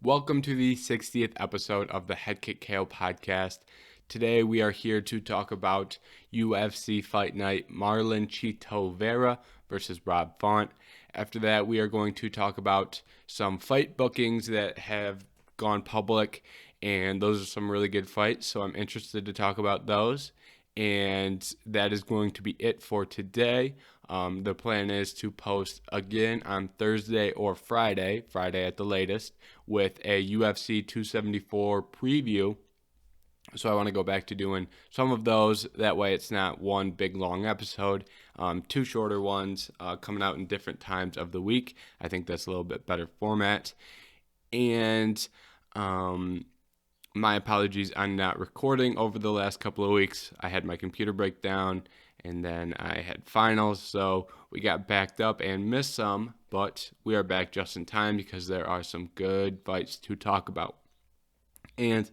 Welcome to the 60th episode of the Head Kick KO podcast. Today we are here to talk about UFC Fight Night Marlon Chitovera versus Rob Font. After that, we are going to talk about some fight bookings that have gone public, and those are some really good fights, so I'm interested to talk about those. And that is going to be it for today. The plan is to post again on Thursday or Friday at the latest, with a UFC 274 preview. So I want to go back to doing some of those. That way it's not one big long episode, two shorter ones coming out in different times of the week. I think that's a little bit better format. And my apologies on not recording over the last couple of weeks. I had my computer breakdown, and then I had finals, so we got backed up and missed some, but we are back just in time because there are some good fights to talk about. And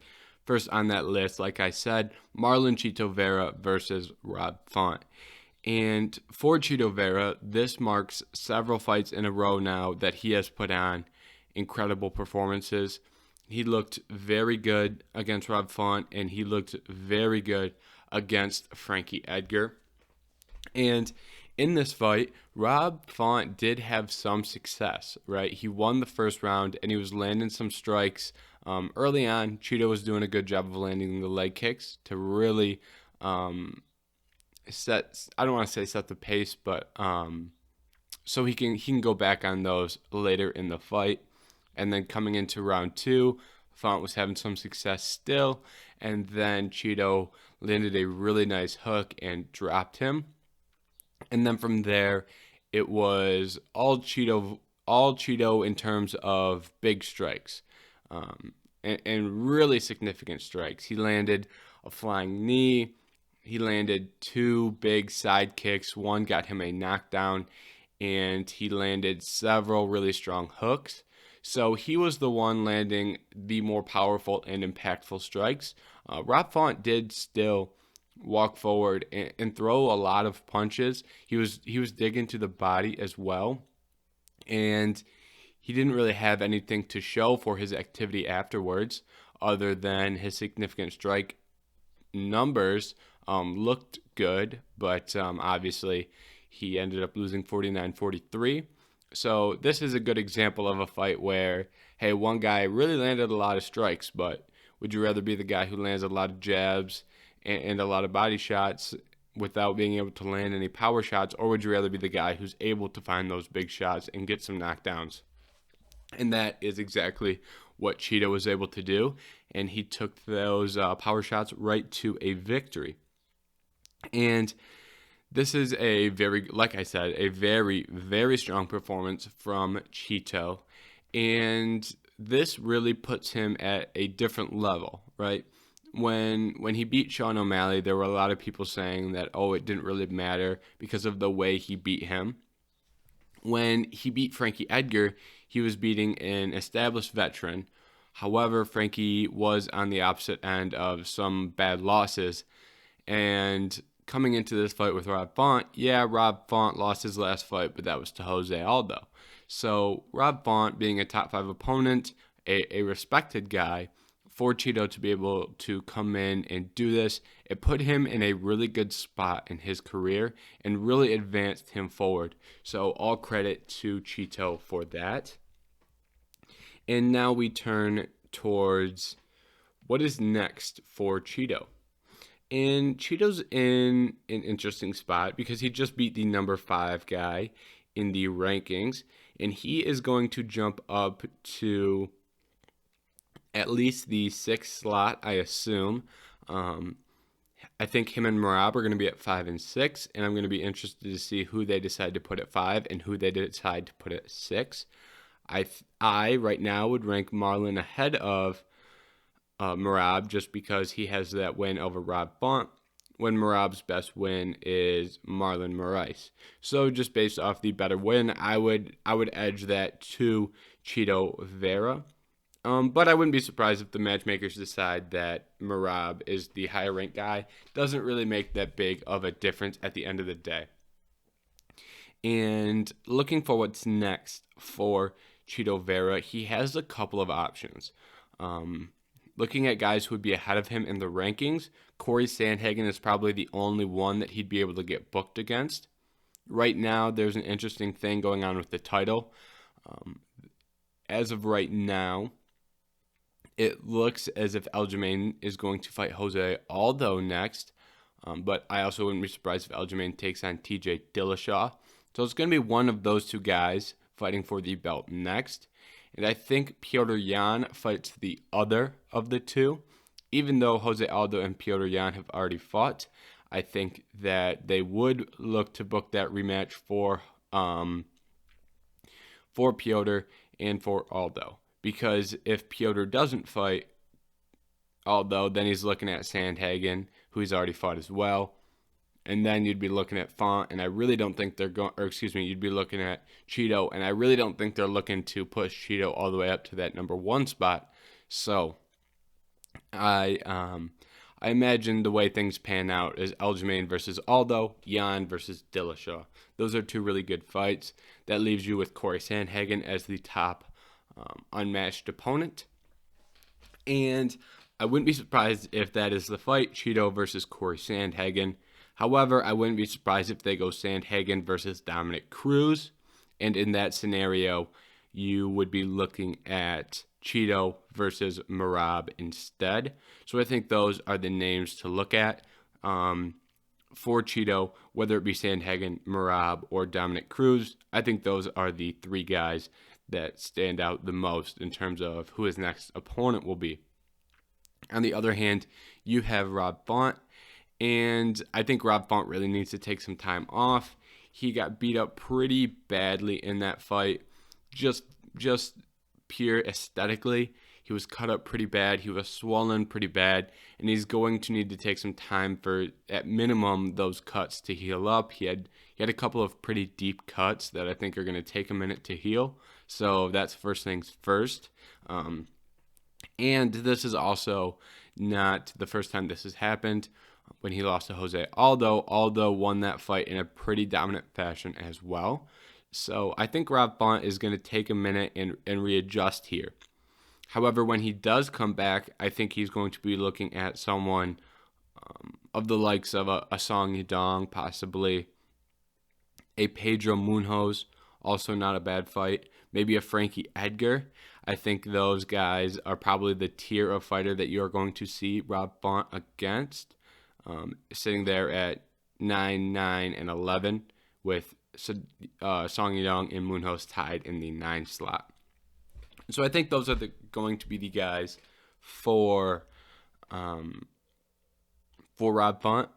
first on that list, like I said, Marlon Chitovera versus Rob Font. And for Chitovera, this marks several fights in a row now that he has put on incredible performances. He looked very good against Rob Font, and he looked very good against Frankie Edgar. And in this fight, Rob Font did have some success, right? He won the first round, and he was landing some strikes. Early on, Chito was doing a good job of landing the leg kicks to really set, I don't want to say set the pace, but so he can go back on those later in the fight. And then coming into round two, Font was having some success still, and then Chito landed a really nice hook and dropped him. And then from there, it was all Chito in terms of big strikes, and really significant strikes. He landed a flying knee. He landed two big side kicks. One got him a knockdown, and he landed several really strong hooks. So he was the one landing the more powerful and impactful strikes. Rob Font did still walk forward and throw a lot of punches. He was digging to the body as well, and he didn't really have anything to show for his activity afterwards other than his significant strike numbers looked good, but obviously he ended up losing 49-43. So this is a good example of a fight where, hey, one guy really landed a lot of strikes, but would you rather be the guy who lands a lot of jabs and a lot of body shots without being able to land any power shots, or would you rather be the guy who's able to find those big shots and get some knockdowns? And that is exactly what Chito was able to do, and he took those power shots right to a victory. And this is a very, like I said, a very, very strong performance from Chito. And this really puts him at a different level, right? When he beat Sean O'Malley, there were a lot of people saying that, oh, it didn't really matter because of the way he beat him. When he beat Frankie Edgar, he was beating an established veteran. However, Frankie was on the opposite end of some bad losses. And coming into this fight with Rob Font, Rob Font lost his last fight, but that was to Jose Aldo. So Rob Font, being a top 5 opponent, a respected guy, for Chito to be able to come in and do this, it put him in a really good spot in his career and really advanced him forward. So all credit to Chito for that. And now we turn towards what is next for Chito. And Chito's in an interesting spot because he just beat the number 5 guy in the rankings, and he is going to jump up to at least the 6th slot, I assume. I think him and Merab are going to be at 5 and 6, and I'm going to be interested to see who they decide to put at 5 and who they decide to put at 6. I right now would rank Marlon ahead of Merab just because he has that win over Rob Font, when Merab's best win is Marlon Morris. So just based off the better win, I would edge that to Chitovera. But I wouldn't be surprised if the matchmakers decide that Merab is the higher ranked guy. Doesn't really make that big of a difference at the end of the day. And looking for what's next for Chitovera, he has a couple of options. Looking at guys who would be ahead of him in the rankings, Corey Sandhagen is probably the only one that he'd be able to get booked against. Right now, there's an interesting thing going on with the title. As of right now, it looks as if Aljamain is going to fight Jose Aldo next, but I also wouldn't be surprised if Aljamain takes on TJ Dillashaw. So it's going to be one of those two guys fighting for the belt next. And I think Petr Yan fights the other of the two. Even though Jose Aldo and Petr Yan have already fought, I think that they would look to book that rematch for Petr and for Aldo. Because if Petr doesn't fight Aldo, then he's looking at Sandhagen, who he's already fought as well. And then you'd be looking at Font, and I really don't think they're going, you'd be looking at Chito, and I really don't think they're looking to push Chito all the way up to that number 1 spot. So, I imagine the way things pan out is Aljamain versus Aldo, Yan versus Dillashaw. Those are two really good fights. That leaves you with Corey Sandhagen as the top unmatched opponent. And I wouldn't be surprised if that is the fight, Chito versus Corey Sandhagen. However, I wouldn't be surprised if they go Sandhagen versus Dominic Cruz. And in that scenario, you would be looking at Chito versus Merab instead. So I think those are the names to look at for Chito, whether it be Sandhagen, Merab, or Dominic Cruz. I think those are the three guys that stand out the most in terms of who his next opponent will be. On the other hand, you have Rob Font. And I think Rob Font really needs to take some time off. He got beat up pretty badly in that fight. Just pure aesthetically, he was cut up pretty bad. He was swollen pretty bad. And he's going to need to take some time for, at minimum, those cuts to heal up. He had a couple of pretty deep cuts that I think are going to take a minute to heal. So that's first things first. And this is also not the first time this has happened. When he lost to Jose Aldo won that fight in a pretty dominant fashion as well. So I think Rob Font is going to take a minute and readjust here. However, when he does come back, I think he's going to be looking at someone of the likes of a Song Yadong, possibly a Pedro Munhoz, also not a bad fight. Maybe a Frankie Edgar. I think those guys are probably the tier of fighter that you're going to see Rob Font against. Sitting there at 9, 9, and 11 with Song Yadong and Munhoz tied in the 9 slot. So I think those are going to be the guys for Rob Font.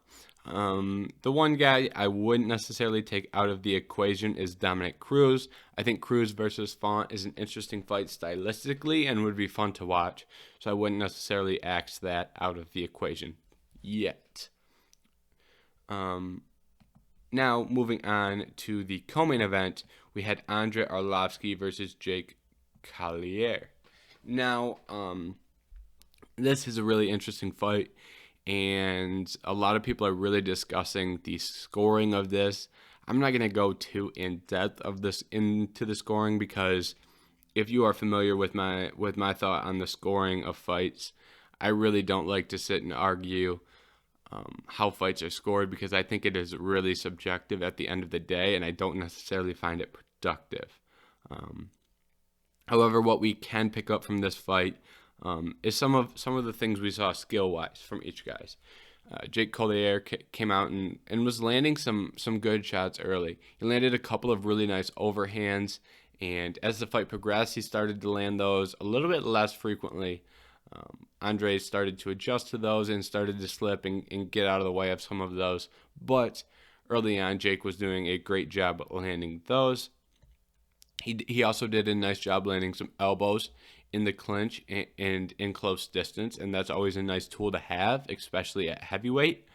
The one guy I wouldn't necessarily take out of the equation is Dominic Cruz. I think Cruz versus Font is an interesting fight stylistically and would be fun to watch. So I wouldn't necessarily axe that out of the equation yet. Now, moving on to the co-main event, we had Andrei Arlovsky versus Jake Collier. Now, this is a really interesting fight, and a lot of people are really discussing the scoring of this. I'm not going to go too in depth into the scoring, because if you are familiar with my thought on the scoring of fights, I really don't like to sit and argue how fights are scored, because I think it is really subjective at the end of the day, and I don't necessarily find it productive. However, what we can pick up from this fight is some of the things we saw skill-wise from each guys. Jake Collier came out and was landing some good shots early. He landed a couple of really nice overhands, and as the fight progressed, he started to land those a little bit less frequently. Andre started to adjust to those and started to slip and get out of the way of some of those. But early on, Jake was doing a great job at landing those. He also did a nice job landing some elbows in the clinch and in close distance, and that's always a nice tool to have, especially at heavyweight.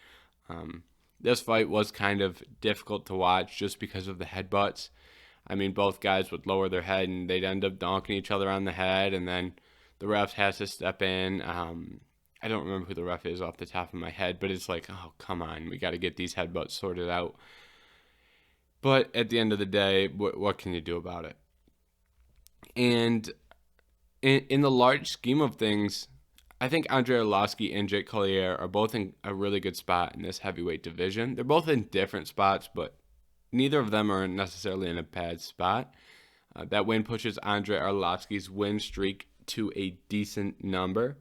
This fight was kind of difficult to watch just because of the headbutts. I mean, both guys would lower their head and they'd end up donking each other on the head, and then the ref has to step in. I don't remember who the ref is off the top of my head, but it's like, oh, come on, we got to get these headbutts sorted out. But at the end of the day, what can you do about it? And in the large scheme of things, I think Andre Arlovsky and Jake Collier are both in a really good spot in this heavyweight division. They're both in different spots, but neither of them are necessarily in a bad spot. That win pushes Andre Arlovsky's win streak to a decent number.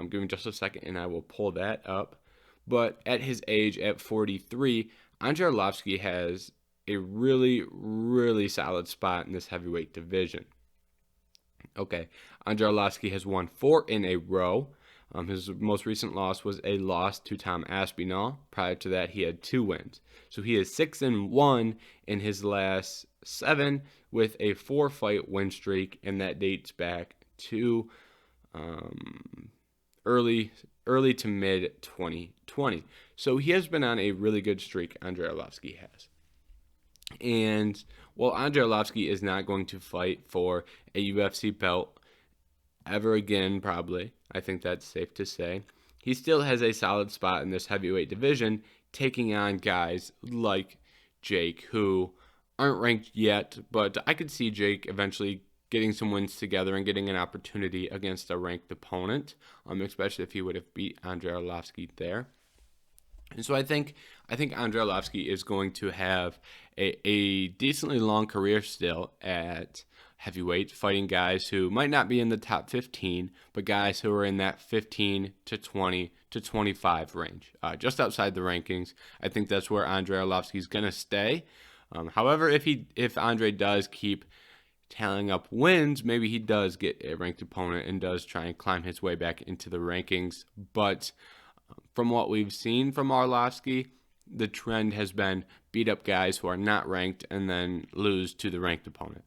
Give me just a second and I will pull that up. But at his age, at 43, Andre Arlovsky has a really, really solid spot in this heavyweight division. Okay, Andre Arlovsky has won 4 in a row. His most recent loss was a loss to Tom Espinal. Prior to that, he had 2 wins. So he is 6-1 in his last 7 with a 4-fight win streak, and that dates back to early to mid 2020. So he has been on a really good streak, Andre Arlovsky has. And while Andre Arlovsky is not going to fight for a UFC belt ever again, probably, I think that's safe to say, he still has a solid spot in this heavyweight division, taking on guys like Jake, who aren't ranked yet, but I could see Jake eventually getting some wins together and getting an opportunity against a ranked opponent, especially if he would have beat Andre Arlovsky there. And so I think Andre Arlovsky is going to have a decently long career still at heavyweight, fighting guys who might not be in the top 15, but guys who are in that 15 to 20 to 25 range, just outside the rankings. I think that's where Andre Arlovsky is going to stay. However, if Andre does keep tallying up wins, maybe he does get a ranked opponent and does try and climb his way back into the rankings. But from what we've seen from Arlovsky, the trend has been beat up guys who are not ranked and then lose to the ranked opponent.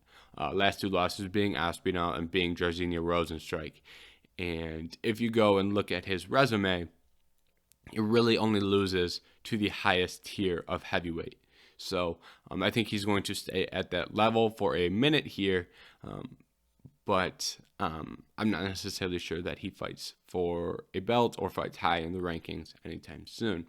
Last 2 losses being Espinal and being Jairzinho Rozenstruik. And if you go and look at his resume, it really only loses to the highest tier of heavyweight. So I think he's going to stay at that level for a minute here, but I'm not necessarily sure that he fights for a belt or fights high in the rankings anytime soon.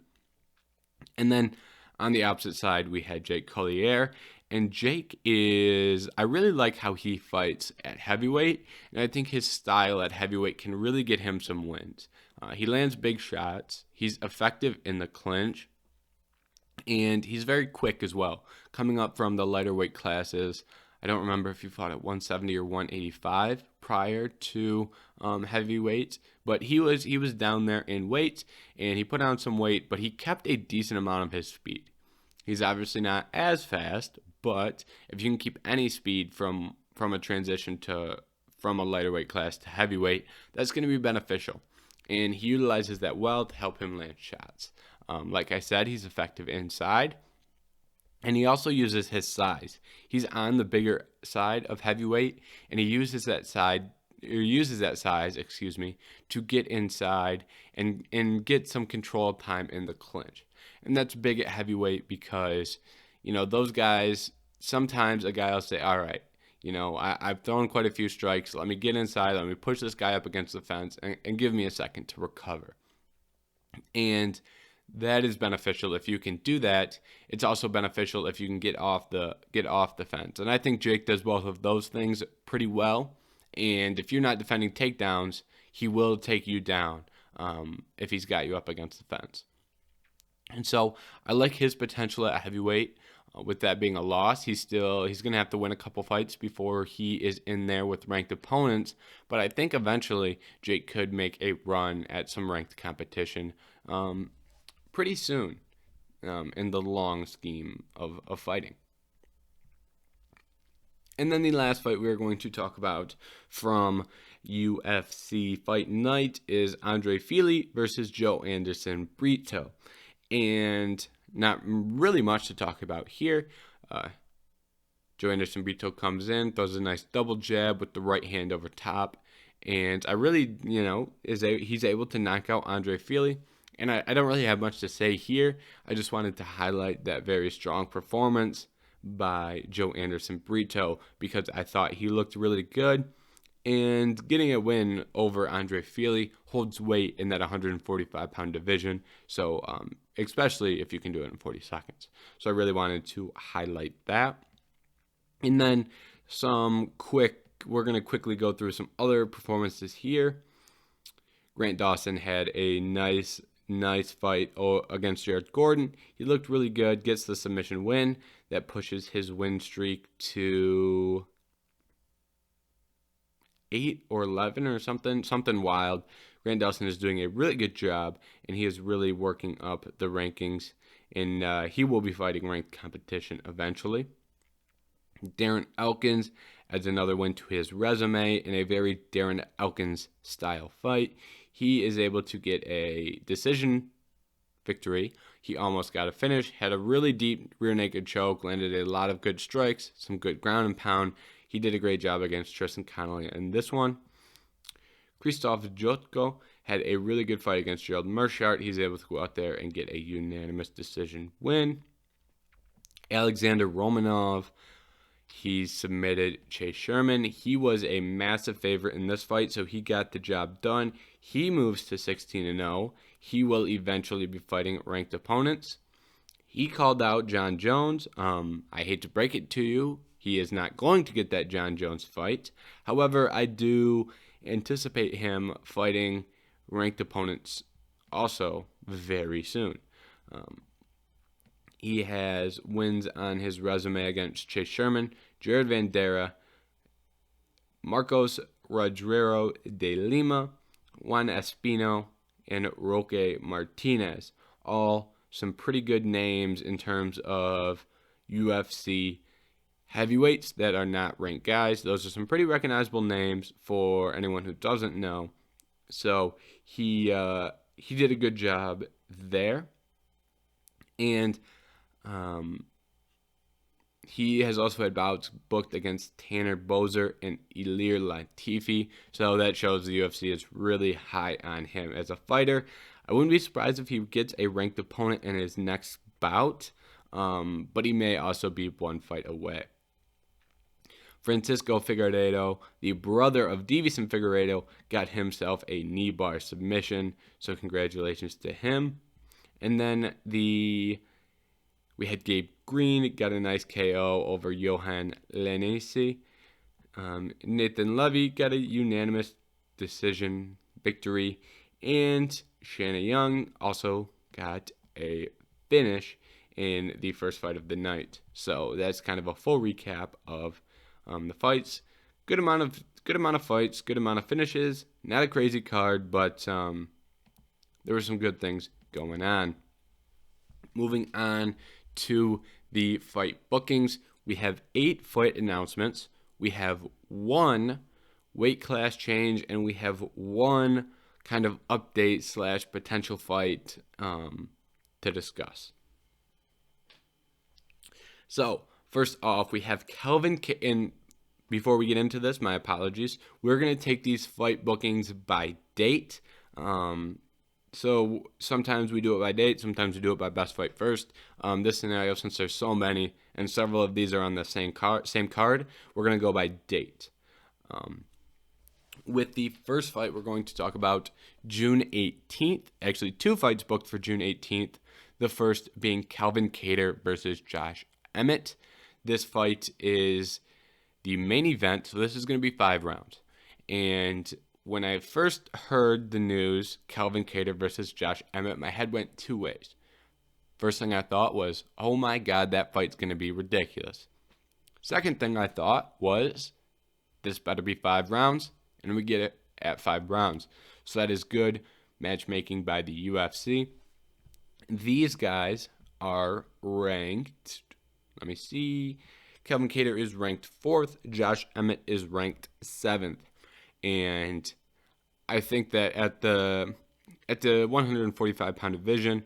And then on the opposite side, we had Jake Collier. And Jake I really like how he fights at heavyweight, and I think his style at heavyweight can really get him some wins. He lands big shots, he's effective in the clinch, and he's very quick as well. Coming up from the lighter weight classes, I don't remember if he fought at 170 or 185 prior to heavyweight, but he was down there in weight, and he put on some weight, but he kept a decent amount of his speed. He's obviously not as fast, but if you can keep any speed from a transition from a lighter weight class to heavyweight, that's going to be beneficial. And he utilizes that well to help him land shots. Like I said, he's effective inside, and he also uses his size. He's on the bigger side of heavyweight, and he uses that size, to get inside and get some control time in the clinch. And that's big at heavyweight because, those guys, sometimes a guy will say, all right, I've thrown quite a few strikes. Let me get inside. Let me push this guy up against the fence and give me a second to recover. And that is beneficial if you can do that. It's also beneficial if you can get off the fence. And I think Jake does both of those things pretty well. And if you're not defending takedowns, he will take you down if he's got you up against the fence. And so I like his potential at heavyweight. With that being a loss, he's going to have to win a couple fights before he is in there with ranked opponents. But I think eventually Jake could make a run at some ranked competition pretty soon in the long scheme of fighting. And then the last fight we are going to talk about from UFC Fight Night is Andre Fili versus Joe Anderson Brito. And not really much to talk about here. Joe Anderson Brito comes in, throws a nice double jab with the right hand over top. And I really, he's able to knock out Andre Fili. And I don't really have much to say here. I just wanted to highlight that very strong performance by Joe Anderson Brito because I thought he looked really good. And getting a win over Andre Fili holds weight in that 145-pound division. So especially if you can do it in 40 seconds. So I really wanted to highlight that. And then some quick we're gonna quickly go through some other performances here. Grant Dawson had a nice fight against Jared Gordon. He looked really good, gets the submission win. That pushes his win streak to 8 or 11 or something wild. Grant Dawson is doing a really good job, and he is really working up the rankings, and he will be fighting ranked competition eventually. Darren Elkins adds another win to his resume in a very Darren Elkins style fight. He is able to get a decision victory. He almost got a finish, had a really deep rear naked choke, landed a lot of good strikes, some good ground and pound. He did a great job against Tristan Connolly in this one. Krzysztof Jotko had a really good fight against Gerald Meerschaert. He's able to go out there and get a unanimous decision win. Alexander Romanov, he submitted Chase Sherman. He was a massive favorite in this fight, so he got the job done. He moves to 16-0. He will eventually be fighting ranked opponents. He called out John Jones. I hate to break it to you, he is not going to get that John Jones fight. However, I do anticipate him fighting ranked opponents also very soon. He has wins on his resume against Chase Sherman, Jared Vanderaa, Marcos Rodrigo de Lima, Juan Espinal, and Roque Martinez. All some pretty good names in terms of UFC heavyweights that are not ranked guys. Those are some pretty recognizable names for anyone who doesn't know. So he did a good job there. And he has also had bouts booked against Tanner Boser and Ilir Latifi. So that shows the UFC is really high on him as a fighter. I wouldn't be surprised if he gets a ranked opponent in his next bout, but he may also be one fight away. Francisco Figueiredo, the brother of Deiveson Figueiredo, got himself a knee bar submission, so congratulations to him. And then we had Gabe Green, got a nice KO over Johan Lenesi. Nathan Levy got a unanimous decision victory, and Shanna Young also got a finish in the first fight of the night. So that's kind of a full recap of the fights. Good amount of fights, good amount of finishes. Not a crazy card, but there were some good things going on. Moving on to the fight bookings, we have 8 fight announcements. We have 1 weight class change, and we have 1 kind of update / potential fight to discuss. So first off, we have Kelvin, and before we get into this, my apologies, we're going to take these fight bookings by date. So sometimes we do it by date, sometimes we do it by best fight first. This scenario, since there's so many, and several of these are on the same card, we're going to go by date. With the first fight, we're going to talk about June 18th. Actually, 2 fights booked for June 18th. The first being Calvin Keator versus Josh Emmett. This fight is the main event, so this is going to be 5 rounds. And when I first heard the news, Calvin Keator versus Josh Emmett, my head went 2 ways. First thing I thought was, oh my God, that fight's going to be ridiculous. Second thing I thought was, this better be 5 rounds, and we get it at 5 rounds. So that is good matchmaking by the UFC. These guys are ranked, let me see, Calvin Keator is ranked 4th, Josh Emmett is ranked 7th. And I think that at the 145-pound division,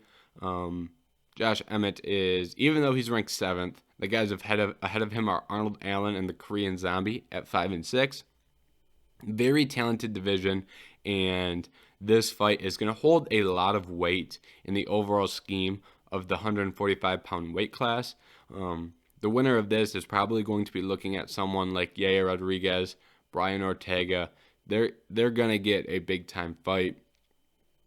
Josh Emmett is, even though he's ranked 7th, the guys ahead of him are Arnold Allen and the Korean Zombie at 5 and 6. Very talented division, and this fight is going to hold a lot of weight in the overall scheme of the 145-pound weight class. The winner of this is probably going to be looking at someone like Yair Rodriguez, Brian Ortega. They're going to get a big-time fight.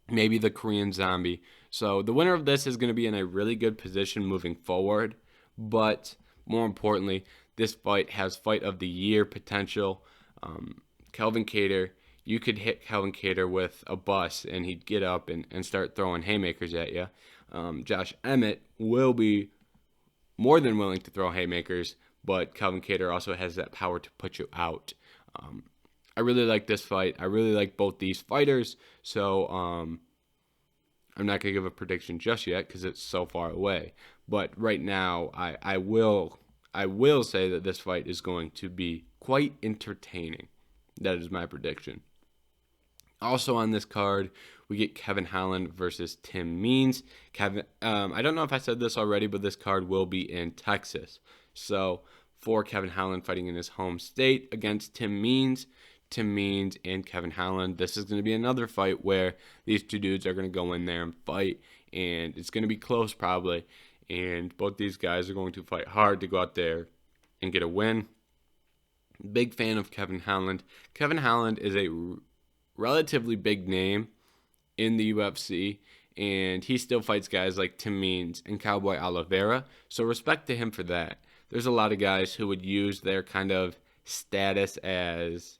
Maybe the Korean Zombie. So the winner of this is going to be in a really good position moving forward. But more importantly, this fight has fight of the year potential. Calvin Keator, you could hit Calvin Keator with a bus and he'd get up and start throwing haymakers at you. Josh Emmett will be more than willing to throw haymakers, but Calvin Keator also has that power to put you out. I really like this fight. I really like both these fighters, so I'm not going to give a prediction just yet because it's so far away. But right now, I will say that this fight is going to be quite entertaining. That is my prediction. Also on this card, we get Kevin Holland versus Tim Means. I don't know if I said this already, but this card will be in Texas. So for Kevin Holland fighting in his home state against Tim Means and Kevin Holland, this is going to be another fight where these two dudes are going to go in there and fight, and it's going to be close probably. And both these guys are going to fight hard to go out there and get a win. Big fan of Kevin Holland. Kevin Holland is a relatively big name in the UFC, and he still fights guys like Tim Means and Cowboy Oliveira, so respect to him for that. There's a lot of guys who would use their kind of status as,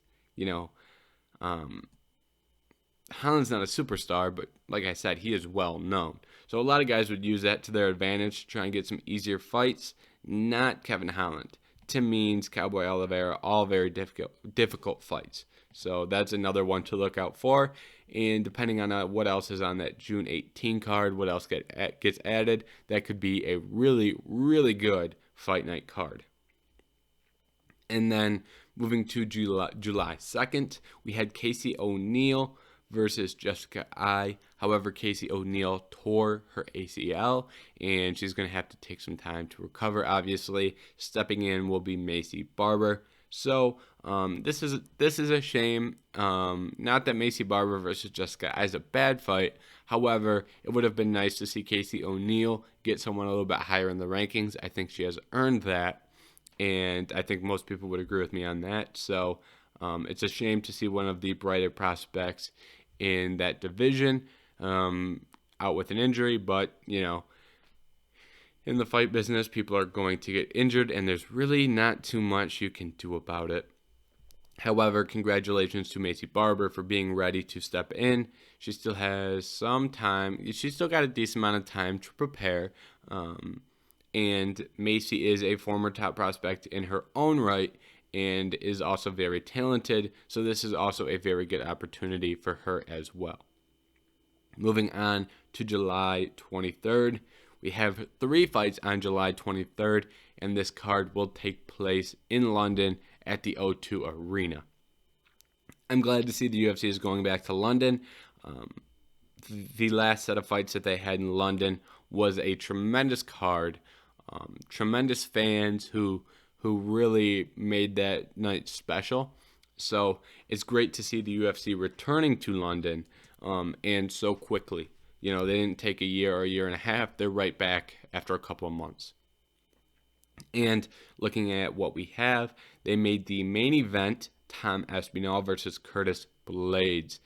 Holland's not a superstar, but like I said, he is well known. So a lot of guys would use that to their advantage to try and get some easier fights. Not Kevin Holland. Tim Means, Cowboy Oliveira, all very difficult fights. So that's another one to look out for. And depending on what else is on that June 18 card, what else gets added, that could be a really, really good fight night card. And then moving to July 2nd, we had Casey O'Neill versus Jessica Eye. However, Casey O'Neill tore her ACL, and she's going to have to take some time to recover, obviously. Stepping in will be Macy Barber. So this is a shame. Not that Macy Barber versus Jessica Eye is a bad fight. However, it would have been nice to see Casey O'Neill get someone a little bit higher in the rankings. I think she has earned that, and I think most people would agree with me on that. So it's a shame to see one of the brighter prospects in that division out with an injury, but in the fight business, people are going to get injured, and there's really not too much you can do about it. However, congratulations to Macy Barber for being ready to step in. She still has some time. She's still got a decent amount of time to prepare. And Macy is a former top prospect in her own right and is also very talented. So this is also a very good opportunity for her as well. Moving on to July 23rd. We have 3 fights on July 23rd, and this card will take place in London at the O2 Arena. I'm glad to see the UFC is going back to London. The last set of fights that they had in London was a tremendous card. Tremendous fans who really made that night special. So it's great to see the UFC returning to London and so quickly. They didn't take a year or a year and a half. They're right back after a couple of months. And looking at what we have, they made the main event Tom Espinal versus Curtis Blades.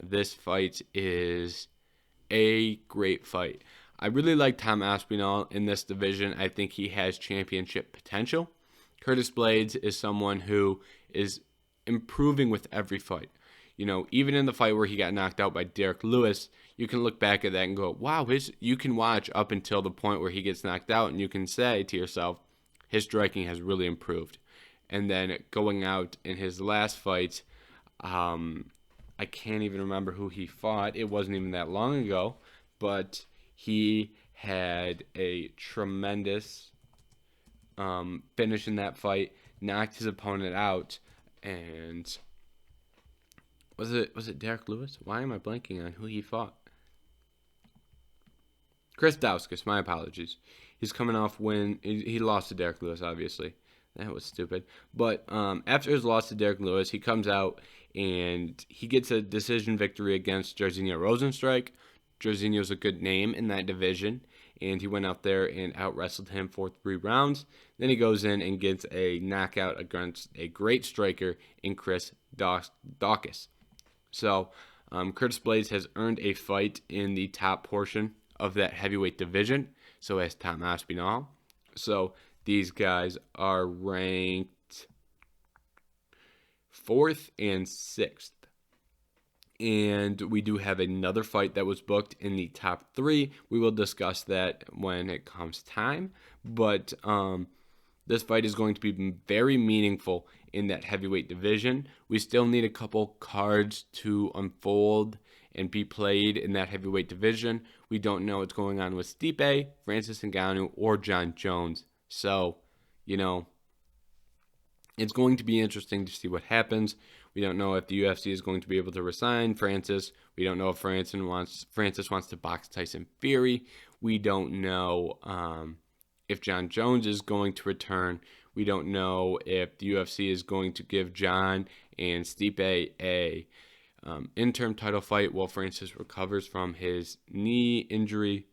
This fight is a great fight. I really like Tom Espinal in this division. I think he has championship potential. Curtis Blades is someone who is improving with every fight. Even in the fight where he got knocked out by Derek Lewis, you can look back at that and go, wow, you can watch up until the point where he gets knocked out, and you can say to yourself, his striking has really improved. And then going out in his last fight, I can't even remember who he fought. It wasn't even that long ago, but he had a tremendous finish in that fight, knocked his opponent out, and was it Derek Lewis? Why am I blanking on who he fought? Chris Dauskas, my apologies. He's coming off when he lost to Derek Lewis, obviously. That was stupid. But after his loss to Derek Lewis, he comes out and he gets a decision victory against Jairzinho Rozenstruik. Jairzinho's a good name in that division, and he went out there and out-wrestled him for 3 rounds. Then he goes in and gets a knockout against a great striker in Chris Daukaus. So Curtis Blades has earned a fight in the top portion of that heavyweight division. So has Tom Aspinall. So these guys are ranked 4th and 6th. And we do have another fight that was booked in the top 3. We will discuss that when it comes time. But this fight is going to be very meaningful in that heavyweight division. We still need a couple cards to unfold and be played in that heavyweight division. We don't know what's going on with Stipe, Francis Ngannou, or Jon Jones. So, it's going to be interesting to see what happens. We don't know if the UFC is going to be able to resign Francis. We don't know if Francis wants to box Tyson Fury. We don't know if Jon Jones is going to return. We don't know if the UFC is going to give Jon and Stipe a interim title fight while Francis recovers from his knee injury.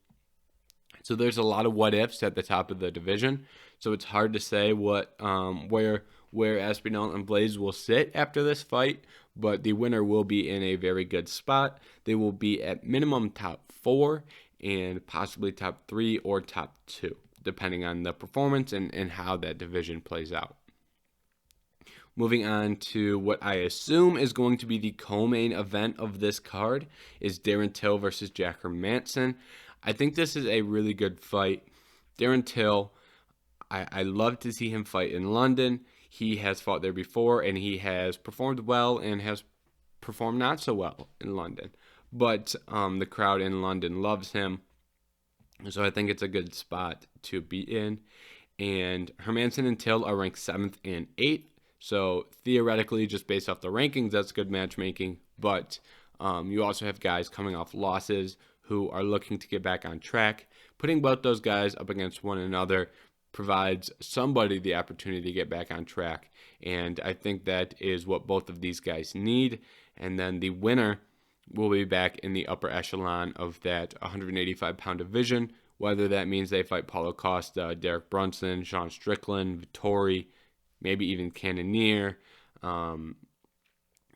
So there's a lot of what ifs at the top of the division. So it's hard to say what where Espinal and Blaze will sit after this fight, but the winner will be in a very good spot. They will be at minimum top 4 and possibly top 3 or top 2, depending on the performance and how that division plays out. Moving on to what I assume is going to be the co-main event of this card is Darren Till versus Jack Hermansson. I think this is a really good fight. Darren Till, I love to see him fight in London. He has fought there before, and he has performed well and has performed not so well in London. But the crowd in London loves him, so I think it's a good spot to be in. And Hermansson and Till are ranked 7th and 8th, so theoretically, just based off the rankings, that's good matchmaking. But you also have guys coming off losses who are looking to get back on track. Putting both those guys up against one another provides somebody the opportunity to get back on track. And I think that is what both of these guys need. And then the winner will be back in the upper echelon of that 185-pound division, whether that means they fight Paulo Costa, Derek Brunson, Sean Strickland, Vittori, maybe even Cannonier,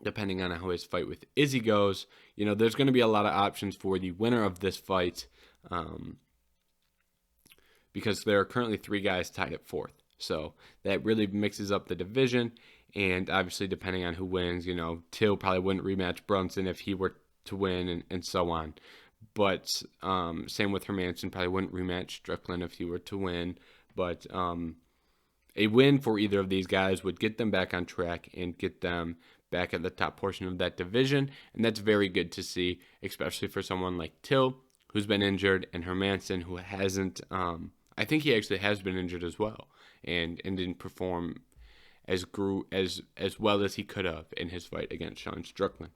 depending on how his fight with Izzy goes. There's going to be a lot of options for the winner of this fight, because there are currently 3 guys tied at 4th. So that really mixes up the division. And obviously, depending on who wins, Till probably wouldn't rematch Brunson if he were to win, and so on. But same with Hermansson, probably wouldn't rematch Strickland if he were to win. But a win for either of these guys would get them back on track and get them back at the top portion of that division. And that's very good to see, especially for someone like Till, who's been injured, and Hermansson, who hasn't. I think he actually has been injured as well, and didn't perform as well as he could have in his fight against Sean Strickland.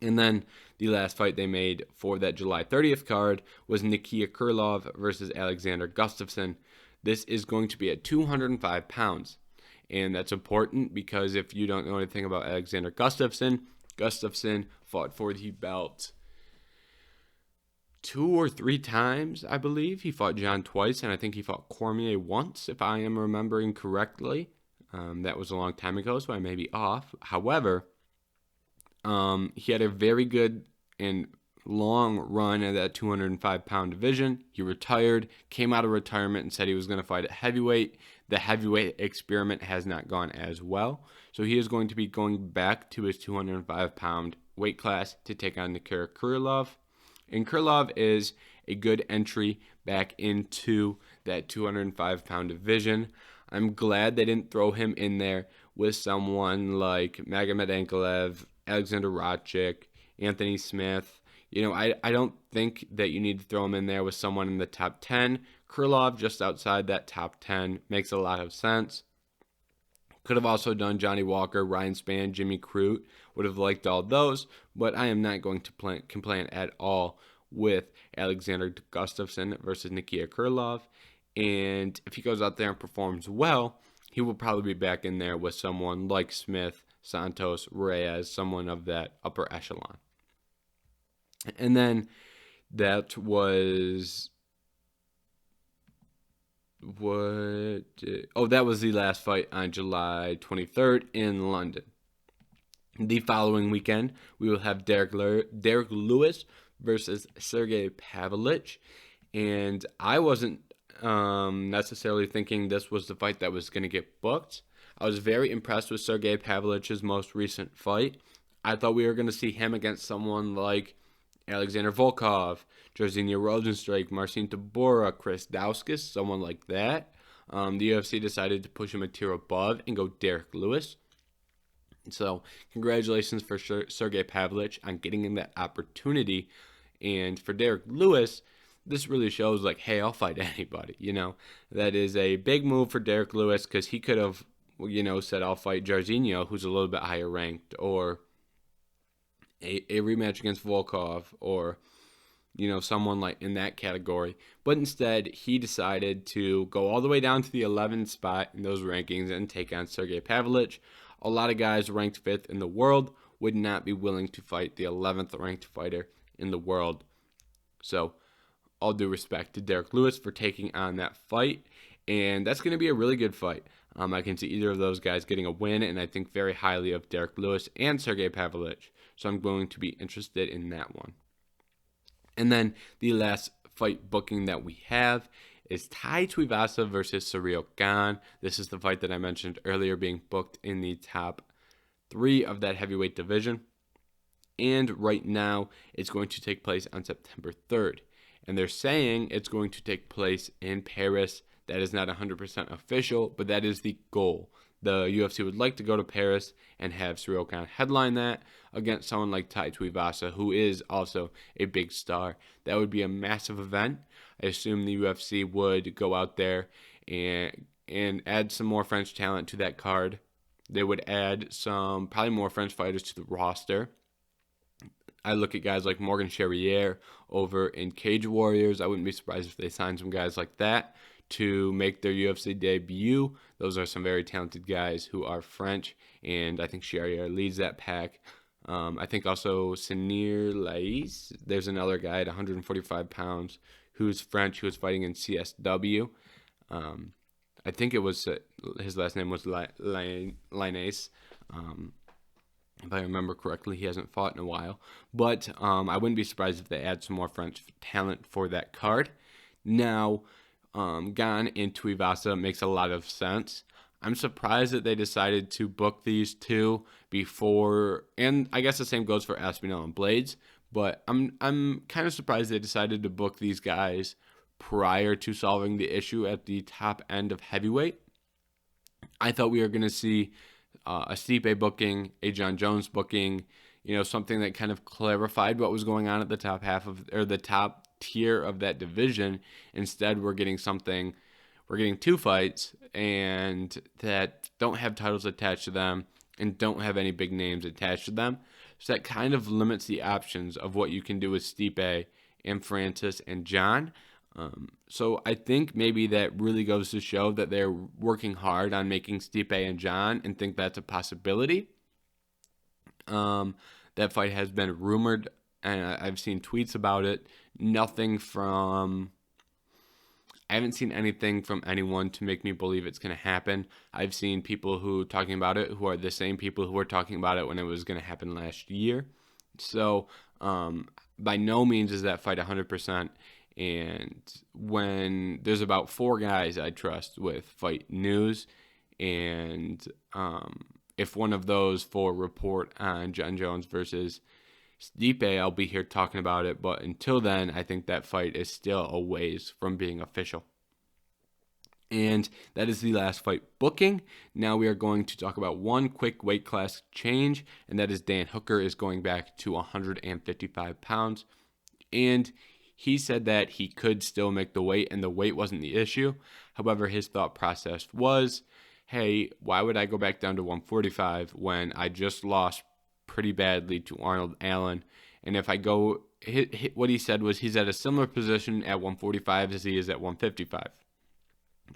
And then the last fight they made for that July 30th card was Nikita Krylov versus Alexander Gustafsson. This is going to be at 205 pounds. And that's important because if you don't know anything about Alexander Gustafsson fought for the belt 2 or 3 times, I believe. He fought John twice, and I think he fought Cormier once, if I am remembering correctly. That was a long time ago, so I may be off. However, he had a very good and long run at that 205-pound division. He retired, came out of retirement, and said he was going to fight at heavyweight. The heavyweight experiment has not gone as well, so he is going to be going back to his 205-pound weight class to take on Nikita Krylov. And Krylov is a good entry back into that 205-pound division. I'm glad they didn't throw him in there with someone like Magomed Ankalaev, Alexander Rakic, Anthony Smith. I don't think that you need to throw him in there with someone in the top 10. Krylov just outside that top 10 makes a lot of sense. Could have also done Johnny Walker, Ryan Spann, Jimmy Crute. Would have liked all those, but I am not going to complain at all with Alexander Gustafsson versus Nikita Krylov. And if he goes out there and performs well, he will probably be back in there with someone like Smith, Santos, Reyes, someone of that upper echelon. And then that was... that was the last fight on July 23rd in London. The following weekend, we will have Derek Lewis versus Sergey Pavilig. And I wasn't necessarily thinking this was the fight that was going to get booked. I was very impressed with Sergey Pavlich's most recent fight. I thought we were going to see him against someone like Alexander Volkov, Jairzinho Rozenstruik, Marcin Tybura, Chris Dauskas, someone like that. The UFC decided to push him a tier above and go Derek Lewis. So congratulations for Sergey Pavlich on getting him that opportunity. And for Derek Lewis, this really shows like, hey, I'll fight anybody. That is a big move for Derek Lewis, because he could have, said I'll fight Jairzinho, who's a little bit higher ranked, or a rematch against Volkov, or someone like in that category. But instead, he decided to go all the way down to the 11th spot in those rankings and take on Sergey Pavlich. A lot of guys ranked 5th in the world would not be willing to fight the 11th ranked fighter in the world. So, all due respect to Derek Lewis for taking on that fight. And that's going to be a really good fight. I can see either of those guys getting a win, and I think very highly of Derek Lewis and Sergey Pavlich. So I'm going to be interested in that one. And then the last fight booking that we have is Chui Vasa versus Suryo Ghan. This is the fight that I mentioned earlier being booked in the top 3 of that heavyweight division. And right now, it's going to take place on September 3rd. And they're saying it's going to take place in Paris. That is not 100% official, but that is the goal. The UFC would like to go to Paris and have Suryo Ghan headline that against someone like Chui Vasa, who is also a big star. That would be a massive event. I assume the UFC would go out there and add some more French talent to that card. They would add some probably more French fighters to the roster. I look at guys like Morgan Charrier over in Cage Warriors. I wouldn't be surprised if they signed some guys like that to make their UFC debut. Those are some very talented guys who are French, and I think Charrier leads that pack. I think also Sinir Lais, there's another guy at 145 pounds who's French, who was fighting in CSW. I think it was, his last name was Linnaeus. If I remember correctly, he hasn't fought in a while. But I wouldn't be surprised if they add some more French talent for that card. Now, Ghan and Chui Vasa makes a lot of sense. I'm surprised that they decided to book these two before, and I guess the same goes for Espinal and Blades, but I'm kind of surprised they decided to book these guys prior to solving the issue at the top end of heavyweight. I thought we were going to see a Stipe booking, a John Jones booking, something that kind of clarified what was going on at the top half of, or the top tier of that division. Instead, we're getting 2 fights and that don't have titles attached to them and don't have any big names attached to them. So that kind of limits the options of what you can do with Stipe and Francis and John. So I think maybe that really goes to show that they're working hard on making Stipe and John and think that's a possibility. That fight has been rumored, and I've seen tweets about it. I haven't seen anything from anyone to make me believe it's going to happen. I've seen people who talking about it who are the same people who were talking about it when it was going to happen last year. So by no means is that fight 100%. And when there's about 4 guys I trust with fight news, and if one of those 4 report on John Jones versus Stipe, I'll be here talking about it. But until then, I think that fight is still a ways from being official. And that is the last fight booking. Now we are going to talk about one quick weight class change, and that is Dan Hooker is going back to 155 pounds. And he said that he could still make the weight, and the weight wasn't the issue. However, his thought process was, hey, why would I go back down to 145 when I just lost pretty badly to Arnold Allen? And if I go, what he said was he's at a similar position at 145 as he is at 155,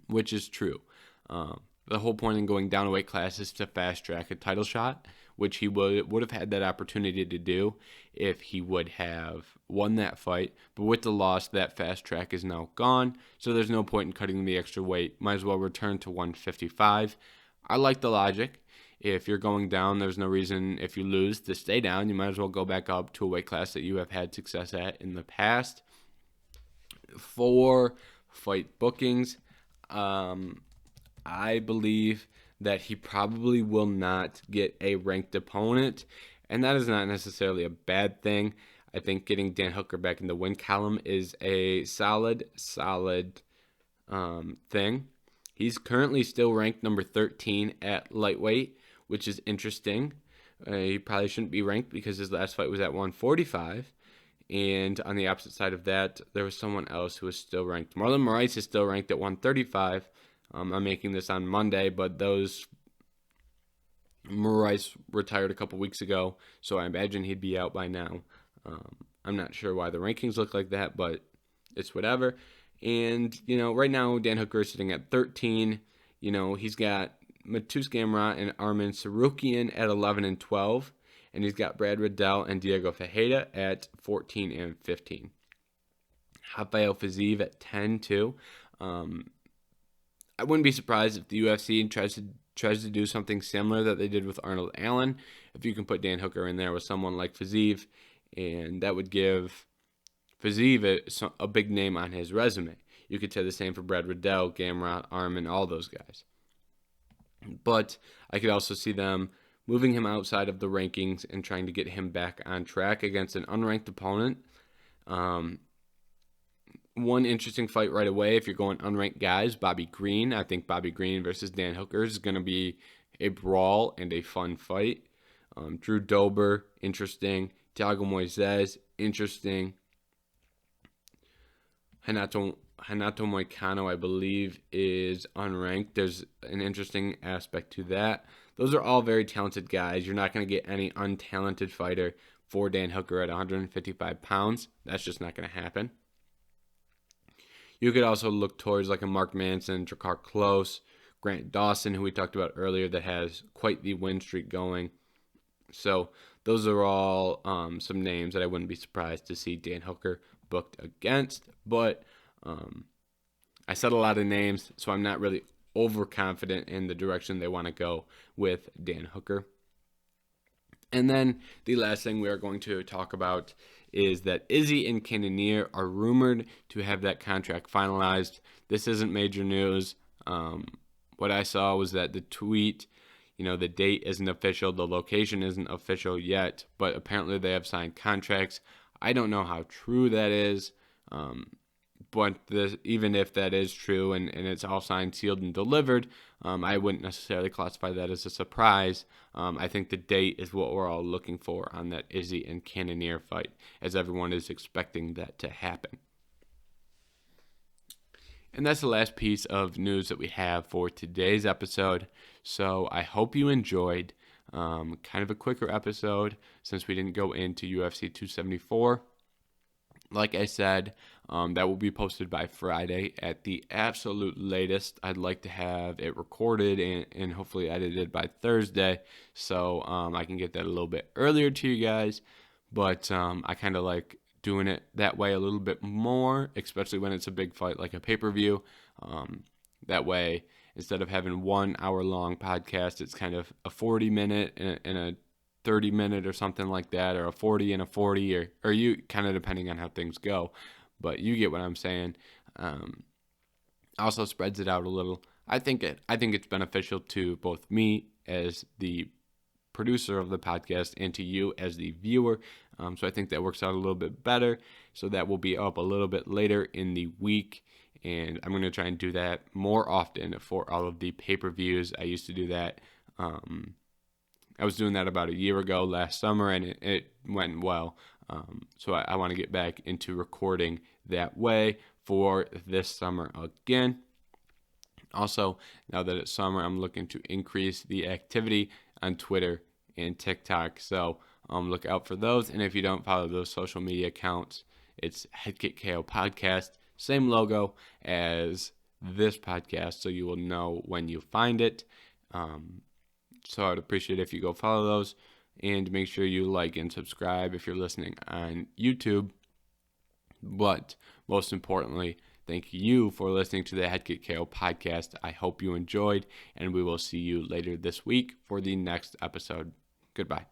which is true. The whole point in going down a weight class is to fast track a title shot, which he would have had that opportunity to do if he would have won that fight. But with the loss, that fast track is now gone, so there's no point in cutting the extra weight. Might as well return to 155. I like the logic. If you're going down, there's no reason, if you lose, to stay down. You might as well go back up to a weight class that you have had success at in the past. For fight bookings, I believe that he probably will not get a ranked opponent, and that is not necessarily a bad thing. I think getting Dan Hooker back in the win column is a solid thing. He's currently still ranked number 13 at lightweight, which is interesting. He probably shouldn't be ranked because his last fight was at 145. And on the opposite side of that, there was someone else who was still ranked. Marlon Morris is still ranked at 135. I'm making this on Monday, but Morris retired a couple weeks ago, so I imagine he'd be out by now. I'm not sure why the rankings look like that, but it's whatever. And, right now, Dan Hooker is sitting at 13. He's got Matus Gamrot and Arman Sarukian at 11 and 12. And he's got Brad Riddell and Diego Ferreira at 14 and 15. Rafael Fiziev at 10 too. I wouldn't be surprised if the UFC tries to do something similar that they did with Arnold Allen. If you can put Dan Hooker in there with someone like Fiziev, and that would give Fiziev a big name on his resume. You could say the same for Brad Riddell, Gamrot, Arman, all those guys. But I could also see them moving him outside of the rankings and trying to get him back on track against an unranked opponent. One interesting fight right away, if you're going unranked guys, Bobby Green. I think Bobby Green versus Dan Hooker is going to be a brawl and a fun fight. Drew Dober, interesting. Thiago Moises, interesting. Renato Moicano, I believe, is unranked. There's an interesting aspect to that. Those are all very talented guys. You're not going to get any untalented fighter for Dan Hooker at 155 pounds. That's just not going to happen. You could also look towards like a Mark Manson, Drakkar Klose, Grant Dawson, who we talked about earlier, that has quite the win streak going. So those are all some names that I wouldn't be surprised to see Dan Hooker booked against. But I said a lot of names, so I'm not really overconfident in the direction they want to go with Dan Hooker. And then the last thing we are going to talk about is that Izzy and Cannonier are rumored to have that contract finalized. This isn't major news. What I saw was that the tweet, the date isn't official, the location isn't official yet, but apparently they have signed contracts. I don't know how true that is. But even if that is true and it's all signed, sealed, and delivered, I wouldn't necessarily classify that as a surprise. I think the date is what we're all looking for on that Izzy and Cannonier fight, as everyone is expecting that to happen. And that's the last piece of news that we have for today's episode. So I hope you enjoyed. Kind of a quicker episode since we didn't go into UFC 274. Like I said, that will be posted by Friday at the absolute latest. I'd like to have it recorded and hopefully edited by Thursday, so I can get that a little bit earlier to you guys. But I kind of like doing it that way a little bit more, especially when it's a big fight like a pay-per-view. That way, instead of having 1 hour long podcast, it's kind of a 40-minute and a 30-minute or something like that, or a 40 and a 40, or you kind of depending on how things go, but you get what I'm saying. Also spreads it out a little. I think it's beneficial to both me as the producer of the podcast and to you as the viewer. So I think that works out a little bit better. So that will be up a little bit later in the week, and I'm going to try and do that more often for all of the pay-per-views. I used to do that. I was doing that about a year ago last summer, and it went well. So I want to get back into recording that way for this summer again. Also, now that it's summer, I'm looking to increase the activity on Twitter and TikTok. So look out for those. And if you don't follow those social media accounts, it's Headkick KO Podcast. Same logo as this podcast, so you will know when you find it. So I'd appreciate it if you go follow those, and make sure you like and subscribe if you're listening on YouTube. But most importantly, thank you for listening to the Headkick KO podcast. I hope you enjoyed, and we will see you later this week for the next episode. Goodbye.